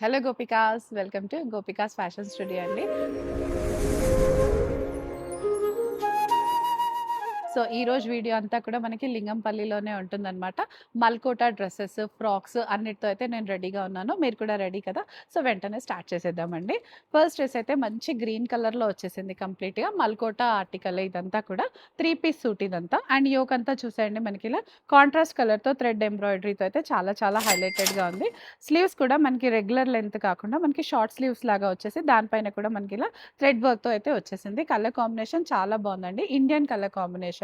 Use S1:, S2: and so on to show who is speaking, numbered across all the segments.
S1: Hello gopikas, welcome to gopikas fashion studio అండి. So ఈరోజు video అంతా కూడా మనకి లింగంపల్లిలోనే ఉంటుందన్నమాట. మల్కోటా డ్రెసెస్, ఫ్రాక్స్ అన్నిటితో అయితే నేను రెడీగా ఉన్నాను. మీరు కూడా రెడీ కదా? సో వెంటనే స్టార్ట్ చేసేద్దామండి. ఫస్ట్ డ్రెస్ అయితే మంచి గ్రీన్ కలర్‌లో వచ్చేసింది కంప్లీట్‌గా. మల్కోటా ఆర్టికల్ ఇదంతా కూడా 3 పీస్ సూట్ ఇదంతా. అండ్ యోక్ అంతా చూసేయండి మనకి ఇలా కాంట్రాస్ట్ కలర్‌తో థ్రెడ్ ఎంబ్రాయిడరీతో అయితే చాలా చాలా హైలైటెడ్‌గా ఉంది. స్లీవ్స్ కూడా మనకి రెగ్యులర్ లెంత్ కాకుండా మనకి షార్ట్ స్లీవ్స్ లాగా వచ్చేసి దానిపైన కూడా మనకి ఇలా థ్రెడ్ వర్క్‌తో అయితే వచ్చేసింది. కలర్ కాంబినేషన్ చాలా బాగుందండి. Indian colour combination.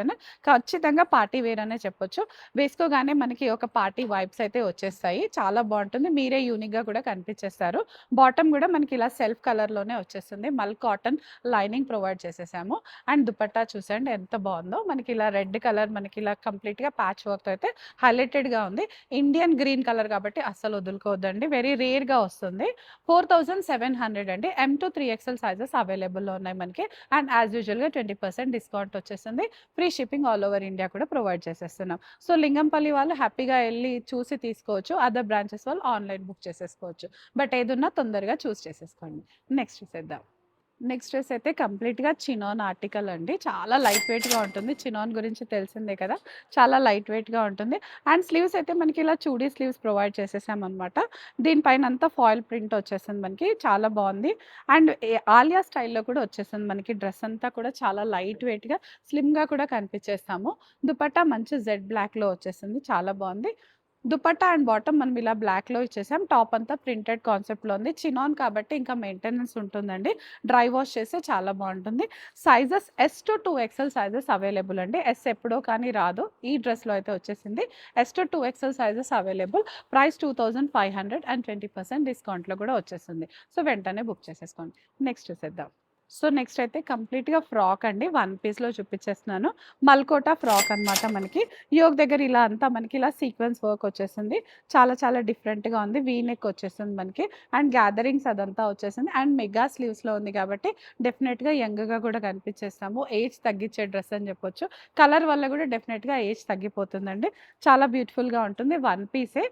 S1: ఖచ్చితంగా పార్టీ వేర్ అనే చెప్పొచ్చు. వేసుకోగానే మనకి ఒక పార్టీ వైబ్స్ అయితే వచ్చేస్తాయి. చాలా బాగుంటుంది. మీరే యూనిక్‌గా కూడా కనిపించేస్తారు. బాటమ్ కూడా మనకి ఇలా సెల్ఫ్ కలర్‌లోనే వచ్చేస్తుంది. మల్ కాటన్ లైనింగ్ ప్రొవైడ్ చేసేసాము. అండ్ దుపట్టా చూసండి ఎంత బాగుందో. మనకి ఇలా రెడ్ కలర్ మనకి ఇలా కంప్లీట్‌గా ప్యాచ్ వర్క్‌తో అయితే హైలైటెడ్‌గా ఉంది. ఇండియన్ గ్రీన్ కలర్ కాబట్టి అస్సలు వదులుకోవద్దండి. వెరీ రేర్‌గా వస్తుంది. 4700 అండి. M to 3XL సైజెస్ అవైలబుల్‌లో ఉన్నాయి మనకి. అండ్ యాజ్ యూజువల్‌గా 20% డిస్కౌంట్ వచ్చేసింది. Free shipping all over India కూడా ప్రొవైడ్ చేసేస్తున్నాం. సో లింగంపల్లి వాళ్ళు హ్యాపీగా ఎళ్లి చూసి తీసుకోవచ్చు. అదర్ బ్రాంచెస్ వాళ్ళు ఆన్‌లైన్ బుక్ చేసేసుకోవచ్చు. బట్ ఏదున్నా తొందరగా చూస్ చేసేసుకోండి. నెక్స్ట్ చూసేద్దాం. నెక్స్ట్ డ్రెస్ అయితే కంప్లీట్‌గా చినాన్ ఆర్టికల్ అండి. చాలా లైట్ వెయిట్‌గా ఉంటుంది. చినాన్ గురించి తెలిసిందే కదా! చాలా లైట్ వెయిట్‌గా ఉంటుంది. అండ్ స్లీవ్స్ అయితే మనకి ఇలా చూడీ స్లీవ్స్ ప్రొవైడ్ చేసేసామనమాట. దీనిపైనంతా ఫాయిల్ ప్రింట్ వచ్చేసింది మనకి. చాలా బావుంది. అండ్ ఆలియా స్టైల్‌లో కూడా వచ్చేసింది మనకి. డ్రెస్ అంతా కూడా చాలా లైట్ వెయిట్‌గా, స్లిమ్‌గా కూడా కనిపించేస్తాము. దుపట్టా మంచి జెడ్ బ్లాక్‌లో వచ్చేసింది. చాలా బావుంది. దుపట్టా అండ్ బాటమ్ మనం ఇలా బ్లాక్‌లో ఇచ్చేసాం. టాప్ అంతా ప్రింటెడ్ కాన్సెప్ట్‌లో ఉంది. చినాన్ కాబట్టి ఇంకా మెయింటెనెన్స్ ఉంటుందండి. డ్రై వాష్ చేస్తే చాలా బావుంటుంది. Sizes S to 2XL sizes available అండి. ఎస్ ఎప్పుడో కానీ రాదు. ఈ డ్రెస్‌లో అయితే వచ్చేసింది. S to 2XL sizes available. Price 2500 and 20% డిస్కౌంట్‌లో కూడా వచ్చేస్తుంది. సో వెంటనే బుక్ చేసేసుకోండి. నెక్స్ట్ చూసేద్దాం. సో నెక్స్ట్ అయితే కంప్లీట్‌గా ఫ్రాక్ అండి. వన్ పీస్‌లో చూపించేస్తున్నాను. మల్కోటా ఫ్రాక్ అనమాట మనకి. యోక్ దగ్గర ఇలా అంతా మనకి ఇలా సీక్వెన్స్ వర్క్ వచ్చేసింది. చాలా చాలా డిఫరెంట్‌గా ఉంది. వీ నెక్ వచ్చేసింది మనకి. అండ్ గ్యాదరింగ్స్ అదంతా వచ్చేసింది. అండ్ మెగా స్లీవ్స్‌లో ఉంది కాబట్టి డెఫినెట్‌గా యంగ్‌గా కూడా కనిపించేస్తాము. ఏజ్ తగ్గించే డ్రెస్ అని చెప్పొచ్చు. కలర్ వల్ల కూడా డెఫినెట్‌గా ఏజ్ తగ్గిపోతుందండి. చాలా బ్యూటిఫుల్‌గా ఉంటుంది. వన్ పీసే.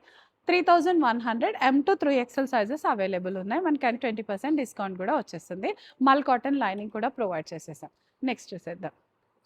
S1: 3100 M to 3XL sizes available ఉన్నాయి. మనకి 20% డిస్కౌంట్ కూడా వచ్చేస్తుంది. మల్ కాటన్ లైనింగ్ కూడా ప్రొవైడ్ చేసేసాం. నెక్స్ట్ చూసేద్దాం.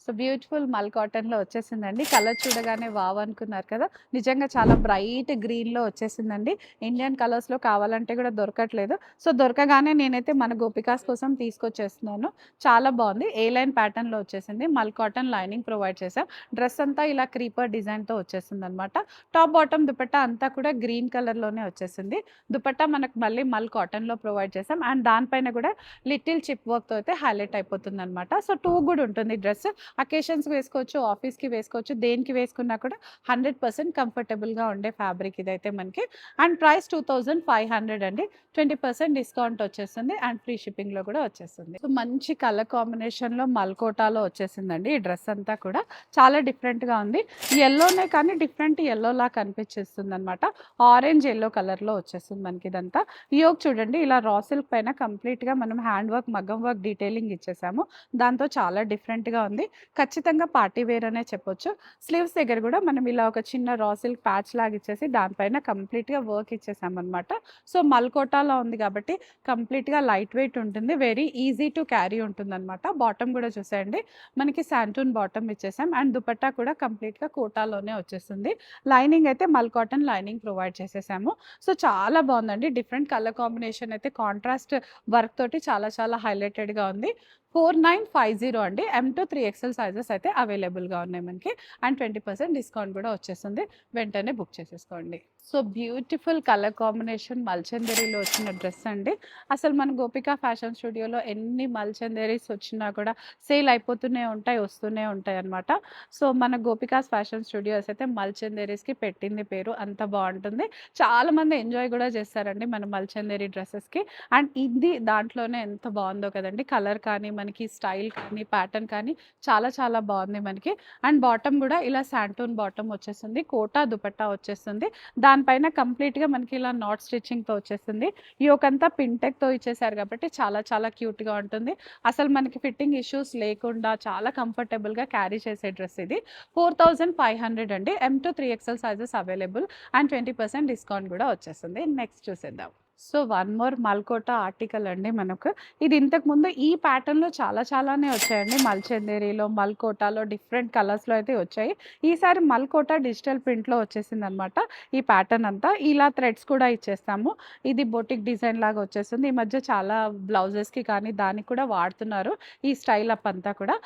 S1: సో బ్యూటిఫుల్ మల్ కాటన్‌లో వచ్చేసిందండి. కలర్ చూడగానే వావ్ అనుకున్నారు కదా! నిజంగా చాలా బ్రైట్ గ్రీన్‌లో వచ్చేసిందండి. ఇండియన్ కలర్స్‌లో కావాలంటే కూడా దొరకట్లేదు. సో దొరకగానే నేనైతే మన గోపికాస్ కోసం తీసుకొచ్చేస్తున్నాను. చాలా బావుంది. ఏ లైన్ ప్యాటర్న్‌లో వచ్చేసింది. మల్ కాటన్ లైనింగ్ ప్రొవైడ్ చేసాం. డ్రెస్ అంతా ఇలా క్రీపర్ డిజైన్‌తో వచ్చేసిందనమాట. టాప్ బాటమ్ దుపట్టా అంతా కూడా గ్రీన్ కలర్‌లోనే వచ్చేసింది. దుపట్టా మనకు మళ్ళీ మల్ కాటన్‌లో ప్రొవైడ్ చేసాం. అండ్ దానిపైన కూడా లిటిల్ చిప్ వర్క్‌తో అయితే హైలైట్ అయిపోతుందనమాట. సో టూ గుడ్ ఉంటుంది డ్రెస్. అకేషన్స్‌కి వేసుకోవచ్చు, ఆఫీస్‌కి వేసుకోవచ్చు. దేనికి వేసుకున్నా కూడా 100% కంఫర్టబుల్‌గా ఉండే ఫ్యాబ్రిక్ ఇదైతే మనకి. అండ్ ప్రైస్ 2500 అండి. 20% డిస్కౌంట్ వచ్చేస్తుంది. అండ్ ఫ్రీ షిప్పింగ్‌లో కూడా వచ్చేస్తుంది. సో మంచి కలర్ కాంబినేషన్‌లో మల్కోటాలో వచ్చేసిందండి ఈ డ్రెస్ అంతా కూడా. చాలా డిఫరెంట్‌గా ఉంది. యెల్లోనే కానీ డిఫరెంట్ యెల్లోలా కనిపించేస్తుందనమాట. ఆరెంజ్ యెల్లో కలర్‌లో వచ్చేస్తుంది మనకి ఇదంతా. యోక్ చూడండి ఇలా రా సిల్క్ పైన కంప్లీట్‌గా మనం హ్యాండ్ వర్క్, మగ్గం వర్క్ డీటెయిలింగ్ ఇచ్చేసాము. దాంతో చాలా డిఫరెంట్‌గా ఉంది. ఖచ్చితంగా పార్టీ వేర్ అనే చెప్పొచ్చు. స్లీవ్స్ దగ్గర కూడా మనం ఇలా ఒక చిన్న రా సిల్క్ ప్యాచ్ లాగా ఇచ్చేసి దానిపైన కంప్లీట్‌గా వర్క్ ఇచ్చేసామనమాట. సో మల్కోటాలో ఉంది కాబట్టి కంప్లీట్‌గా లైట్ వెయిట్ ఉంటుంది. వెరీ ఈజీ టు క్యారీ ఉంటుందనమాట. బాటమ్ కూడా చూసేయండి. మనకి శాంటూన్ బాటమ్ ఇచ్చేసాం. అండ్ దుపట్టా కూడా కంప్లీట్‌గా కోటాలోనే వచ్చేస్తుంది. లైనింగ్ అయితే మల్ కాటన్ లైనింగ్ ప్రొవైడ్ చేసేసాము. సో చాలా బాగుందండి. డిఫరెంట్ కలర్ కాంబినేషన్ అయితే కాంట్రాస్ట్ వర్క్ తోటి చాలా చాలా హైలైటెడ్‌గా ఉంది. 4950 అండి. M to 3XL సైజెస్ అయితే అవైలబుల్‌గా ఉన్నాయి మనకి. అండ్ 20% డిస్కౌంట్ కూడా వచ్చేస్తుంది. వెంటనే బుక్ చేసేసుకోండి. సో బ్యూటిఫుల్ కలర్ కాంబినేషన్ మల్చందేరిలో వచ్చిన డ్రెస్ అండి. అసలు మన గోపిక ఫ్యాషన్ స్టూడియోలో ఎన్ని మల్చందేరీస్ వచ్చినా కూడా సేల్ అయిపోతూనే ఉంటాయి, వస్తూనే ఉంటాయన్నమాట. సో మన గోపికాస్ ఫ్యాషన్ స్టూడియోస్ అయితే మల్చందేరీస్‌కి పెట్టింది పేరు. అంత బావుంటుంది. చాలామంది ఎంజాయ్ కూడా చేస్తారండి మన మల్చందేరి డ్రెసెస్‌కి. అండ్ ఇది దాంట్లోనే ఎంత బావుందో కదండీ! కలర్ కానీ, మనకి స్టైల్ కానీ, ప్యాటర్న్ కానీ చాలా చాలా బావుంది మనకి. అండ్ బాటమ్ గూడా ఇలా శాంటూన్ బాటమ్ వచ్చేస్తుంది. కోటా దుపట్టా వచ్చేస్తుంది. దానిపైన కంప్లీట్‌గా మనకి ఇలా నాట్ స్టిచ్చింగ్‌తో వచ్చేస్తుంది. యోకంతా పింటెక్‌తో ఇచ్చేసారు కాబట్టి చాలా చాలా క్యూట్‌గా ఉంటుంది. అసలు మనకి ఫిట్టింగ్ ఇష్యూస్ లేకుండా చాలా కంఫర్టబుల్‌గా క్యారీ చేసే డ్రెస్ ఇది. 4500 అండి. M to 3XL sizes available. And 20% discount గూడా వచ్చేస్తుంది. నెక్స్ట్ చూసేద్దాం. సో, వన్ మోర్ మల్కోటా ఆర్టికల్ అండి మనకు. ఇది ఇంతకుముందు ఈ ప్యాటర్న్‌లో చాలానే వచ్చాయండి. మల్చందేరిలో, మల్కోటాలో డిఫరెంట్ కలర్స్‌లో అయితే వచ్చాయి. ఈసారి మల్కోటా డిజిటల్ ప్రింట్‌లో వచ్చేసిందనమాట. ఈ ప్యాటర్న్ అంతా. ఇలా థ్రెడ్స్ కూడా ఇచ్చేస్తాము. ఇది బొటిక్ డిజైన్ లాగా వచ్చేస్తుంది. ఈ మధ్య చాలా బ్లౌజెస్‌కి కానీ దానికి కూడా వాడుతున్నారు. ఈ స్టైల్ అప్ అంతా కూడా.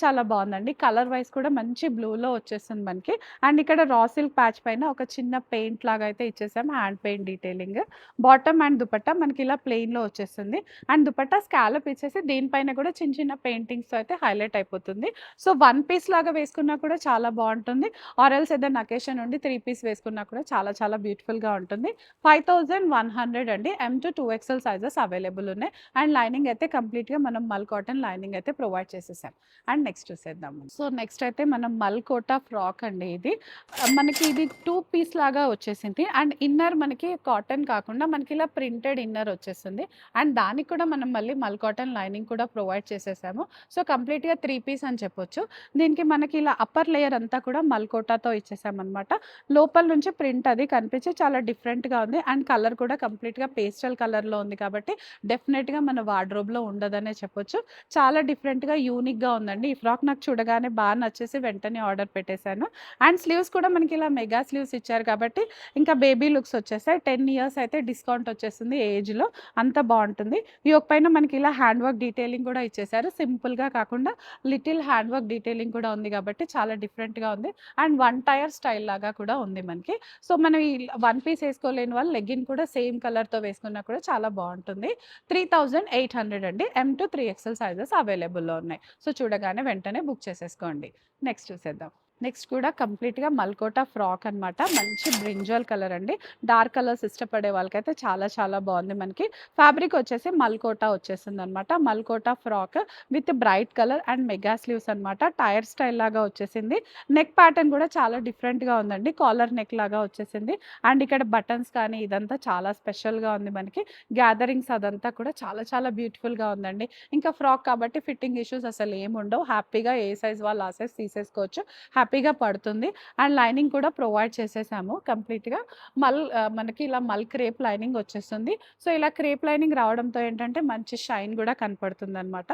S1: చాలా బావుందండి. కలర్ వైస్ కూడా మంచి బ్లూలో వచ్చేస్తుంది మనకి. అండ్ ఇక్కడ రా సిల్క్ ప్యాచ్ పైన ఒక చిన్న పెయింట్ లాగా అయితే ఇచ్చేసాం. Hand paint detailing. Bottom and dupatta మనకి ఇలా ప్లెయిన్‌లో వచ్చేస్తుంది. అండ్ దుపట్టా స్కాలప్ ఇచ్చేసి దీనిపైన కూడా చిన్న పెయింటింగ్స్‌తో అయితే హైలైట్ అయిపోతుంది. సో, వన్ పీస్ లాగా వేసుకున్నా కూడా చాలా బావుంటుంది. ఆర్ ఎల్స్ ఏదైనా అకేషన్ ఉండి 3 పీస్ వేసుకున్నా కూడా చాలా బ్యూటిఫుల్‌గా ఉంటుంది. 5100 అండి. M to 2XL sizes available ఉన్నాయి. అండ్ లైనింగ్ అయితే కంప్లీట్‌గా మనం మల్ కాటన్ లైనింగ్ అయితే ప్రొవైడ్ చేసేసాం. అండ్ నెక్స్ట్ చూసేద్దాం. సో, నెక్స్ట్ అయితే మనం మల్కోటా ఫ్రాక్ అండి ఇది. మనకి ఇది 2 పీస్ లాగా వచ్చేసింది. అండ్ ఇన్నర్ మనకి కాటన్ కాకుండా మనకి ఇలా ప్రింటెడ్ ఇన్నర్ వచ్చేస్తుంది. అండ్ దానికి కూడా మనం మళ్ళీ మల్ కాటన్ లైనింగ్ కూడా ప్రొవైడ్ చేసేసాము. సో, కంప్లీట్‌గా 3 పీస్ అని చెప్పొచ్చు. దీనికి మనకి ఇలా అప్పర్ లేయర్ అంతా కూడా మల్కోటాతో ఇచ్చేసామనమాట. లోపల నుంచి ప్రింట్ అది కనిపించి చాలా డిఫరెంట్‌గా ఉంది. అండ్ కలర్ కూడా కంప్లీట్‌గా పేస్టల్ కలర్‌లో ఉంది కాబట్టి డెఫినెట్‌గా మన వార్డ్‌రోబ్‌లో ఉండదనే చెప్పొచ్చు. చాలా డిఫరెంట్‌గా, యూనిక్‌గా ఉందండి. ఈ ఫ్రాక్ నాకు చూడగానే బాగా నచ్చేసి వెంటనే ఆర్డర్ పెట్టేశాను. అండ్ స్లీవ్స్ కూడా మనకి ఇలా మెగా స్లీవ్స్ ఇచ్చారు కాబట్టి ఇంకా బేబీ లుక్స్ వచ్చేసాయి. 10 ఇయర్స్ అయితే డిస్కౌంట్ వచ్చేస్తుంది ఏజ్‌లో. అంత బావుంటుంది. యోక్ పైన మనకి ఇలా హ్యాండ్ వర్క్ డీటెయిలింగ్ కూడా ఇచ్చేసారు. సింపుల్‌గా కాకుండా లిటిల్ హ్యాండ్ వర్క్ డీటెయిలింగ్ కూడా ఉంది కాబట్టి చాలా డిఫరెంట్‌గా ఉంది. అండ్ వన్ టైర్ స్టైల్ లాగా కూడా ఉంది మనకి. సో, మనం ఈ వన్ పీస్ ఏసుకోలేని వాళ్ళు లెగ్గిన్ కూడా సేమ్ కలర్‌తో వేసుకున్నా కూడా చాలా బావుంటుంది. 3800 అండి. ఎమ్ టు 3XL సైజెస్ అవైలబుల్‌లో ఉన్నాయి. సో, చూడగానే వెంటనే బుక్ చేసేసుకోండి. నెక్స్ట్ చూసేద్దాం. నెక్స్ట్ కూడా కంప్లీట్‌గా మల్కోటా ఫ్రాక్ అనమాట. మంచి బ్రింజాల్ కలర్ అండి. డార్క్ కలర్స్ ఇష్టపడే వాళ్ళకైతే చాలా బావుంది మనకి. ఫ్యాబ్రిక్ వచ్చేసి మల్కోటా వచ్చేసిందనమాట. మల్కోటా frock with bright colour and mega sleeves అనమాట. టైర్ స్టైల్ లాగా వచ్చేసింది. నెక్ ప్యాటర్న్ కూడా చాలా డిఫరెంట్‌గా ఉందండి. కాలర్ నెక్ లాగా వచ్చేసింది. అండ్ ఇక్కడ బటన్స్ కానీ ఇదంతా చాలా స్పెషల్‌గా ఉంది మనకి. గ్యాదరింగ్స్ అదంతా కూడా చాలా బ్యూటిఫుల్‌గా ఉందండి. ఇంకా ఫ్రాక్ కాబట్టి ఫిట్టింగ్ ఇష్యూస్ అసలు ఏముండవు. హ్యాపీగా ఏ సైజ్ వాళ్ళు ఆ సైజ్ తీసేసుకోవచ్చు. హ్యాపీగా పడుతుంది. అండ్ లైనింగ్ కూడా ప్రొవైడ్ చేసేసాము కంప్లీట్‌గా. మనకి ఇలా మల్ క్రేప్ లైనింగ్ వచ్చేస్తుంది. సో, ఇలా క్రేప్ లైనింగ్ రావడంతో ఏంటంటే మంచి షైన్ కూడా కనపడుతుందనమాట.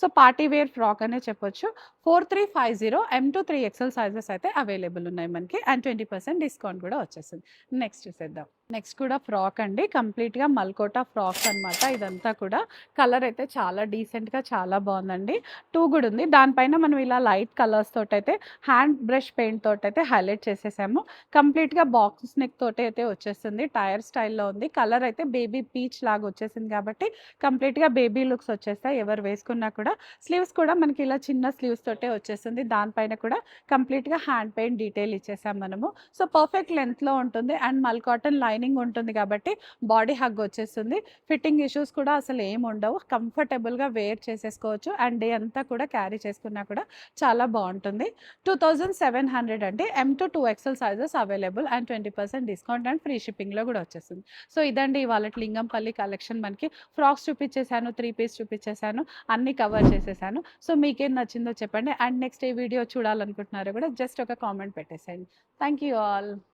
S1: సో, పార్టీ వేర్ ఫ్రాక్ అనే చెప్పొచ్చు. 4350 ఎమ్ టు 3XL సైజెస్ అయితే అవైలబుల్ ఉన్నాయి మనకి. అండ్ 20% డిస్కౌంట్ కూడా వచ్చేసింది. నెక్స్ట్ చూసేద్దాం. నెక్స్ట్ కూడా ఫ్రాక్ అండి. కంప్లీట్‌గా మల్కోటా ఫ్రాక్ అనమాట. ఇదంతా కూడా కలర్ అయితే చాలా డీసెంట్‌గా చాలా బావుందండి. 2 కూడా ఉంది. దానిపైన మనం ఇలా లైట్ కలర్స్ తోటైతే హ్యాండ్ బ్రష్ పెయింట్ తోటైతే హైలైట్ చేసేసాము. కంప్లీట్‌గా బాక్స్ నెక్ తోటైతే వచ్చేస్తుంది. టైర్ స్టైల్‌లో ఉంది. కలర్ అయితే బేబీ పీచ్ లాగా వచ్చేసింది కాబట్టి కంప్లీట్‌గా బేబీ లుక్స్ వచ్చేస్తాయి ఎవరు వేసుకున్నా కూడా. స్లీవ్స్ కూడా మనకి ఇలా చిన్న స్లీవ్స్ తోటే వచ్చేస్తుంది. దానిపైన కూడా కంప్లీట్‌గా హ్యాండ్ పెయింట్ డీటెయిల్ ఇచ్చేసాం మనము. సో, పర్ఫెక్ట్ లెంగ్త్‌లో ఉంటుంది. అండ్ మల్ కాటన్ లైనింగ్ ఉంటుంది కాబట్టి బాడీ హగ్ వచ్చేస్తుంది. ఫిట్టింగ్ ఇష్యూస్ కూడా అసలు ఏమి ఉండవు. కంఫర్టబుల్‌గా వేర్ చేసేసుకోవచ్చు. అండ్ డే అంతా కూడా క్యారీ చేసుకున్నా కూడా చాలా బావుంటుంది. 2700 అండి. M to 2XL sizes available and 20% discount and free షిప్పింగ్‌లో కూడా వచ్చేస్తుంది. సో, ఇదండి ఇవాళటి లింగంపల్లి కలెక్షన్ మనకి. ఫ్రాక్స్ చూపించేసాను, 3 పీస్ చూపించేసాను. అన్నీ కవర్ చేసేసాను. సో, మీకేం నచ్చిందో చెప్పండి. అండ్ నెక్స్ట్ ఏ వీడియో చూడాలనుకుంటున్నారో కూడా జస్ట్ ఒక కామెంట్ పెట్టేసేయండి. Thank you all.